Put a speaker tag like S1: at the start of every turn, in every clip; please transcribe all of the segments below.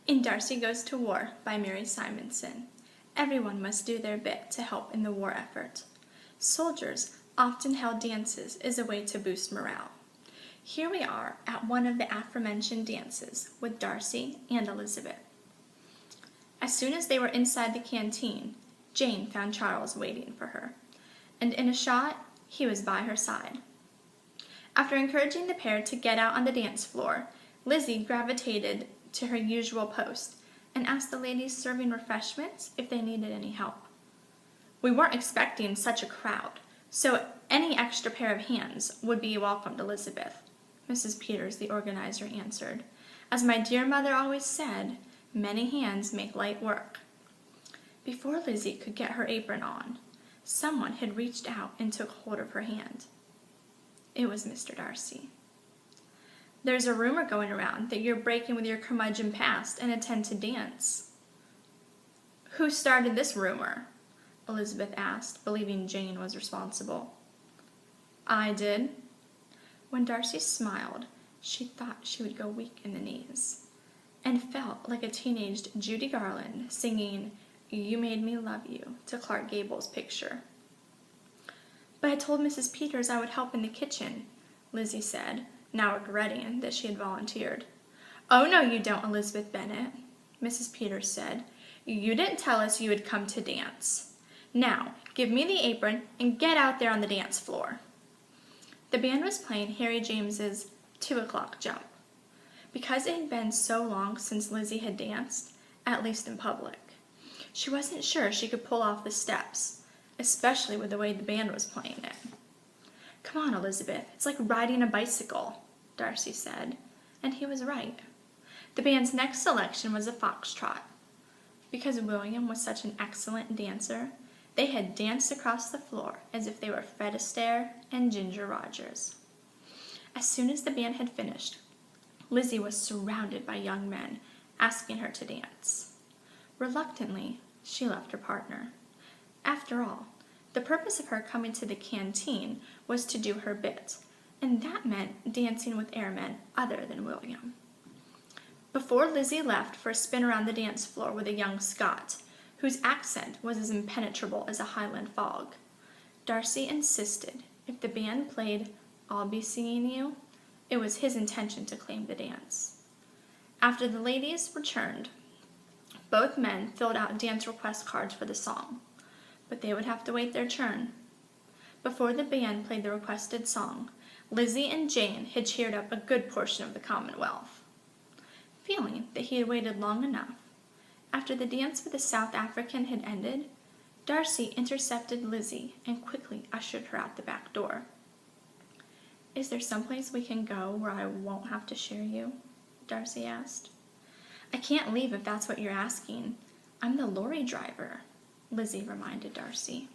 S1: In Darcy Goes to War by Mary Simonsen, everyone must do their bit to help in the war effort. Soldiers often held dances as a way to boost morale. Here we are at one of the aforementioned dances with Darcy and Elizabeth. As soon as they were inside the canteen, Jane found Charles waiting for her, and in a shot, he was by her side. After encouraging the pair to get out on the dance floor, Lizzie gravitated to her usual post and asked the ladies serving refreshments if they needed any help. We weren't expecting such a crowd, so any extra pair of hands would be welcomed, Elizabeth, Mrs. Peters, the organizer, answered. As my dear mother always said, many hands make light work. Before Lizzie could get her apron on, someone had reached out and took hold of her hand. It was Mr. Darcy. There's a rumor going around that you're breaking with your curmudgeon past and intend to dance. Who started this rumor? Elizabeth asked, believing Jane was responsible. I did. When Darcy smiled, she thought she would go weak in the knees, and felt like a teenaged Judy Garland singing "You Made Me Love You" to Clark Gable's picture. But I told Mrs. Peters I would help in the kitchen, Lizzie said, now regretting that she had volunteered. Oh, no, you don't, Elizabeth Bennet, Mrs. Peters said. You didn't tell us you had come to dance. Now, give me the apron and get out there on the dance floor. The band was playing Harry James's 2 o'clock jump. Because it had been so long since Lizzie had danced, at least in public, she wasn't sure she could pull off the steps, especially with the way the band was playing it. Come on, Elizabeth, it's like riding a bicycle, Darcy said, and he was right. The band's next selection was a foxtrot. Because William was such an excellent dancer, they had danced across the floor as if they were Fred Astaire and Ginger Rogers. As soon as the band had finished, Lizzie was surrounded by young men asking her to dance. Reluctantly, she left her partner. After all, the purpose of her coming to the canteen was to do her bit, and that meant dancing with airmen other than William. Before Lizzie left for a spin around the dance floor with a young Scot, whose accent was as impenetrable as a Highland fog, Darcy insisted if the band played "I'll Be Singing You," it was his intention to claim the dance. After the ladies returned, both men filled out dance request cards for the song, but they would have to wait their turn. Before the band played the requested song, Lizzie and Jane had cheered up a good portion of the Commonwealth. Feeling that he had waited long enough, after the dance with the South African had ended, Darcy intercepted Lizzie and quickly ushered her out the back door. Is there someplace we can go where I won't have to share you? Darcy asked. I can't leave if that's what you're asking. I'm the lorry driver, Lizzie reminded Darcy.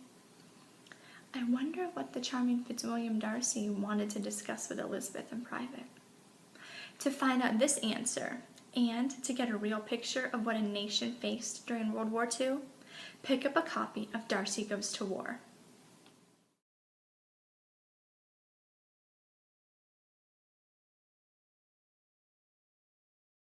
S1: I wonder what the charming Fitzwilliam Darcy wanted to discuss with Elizabeth in private. To find out this answer, and to get a real picture of what a nation faced during World War II, pick up a copy of Darcy Goes to War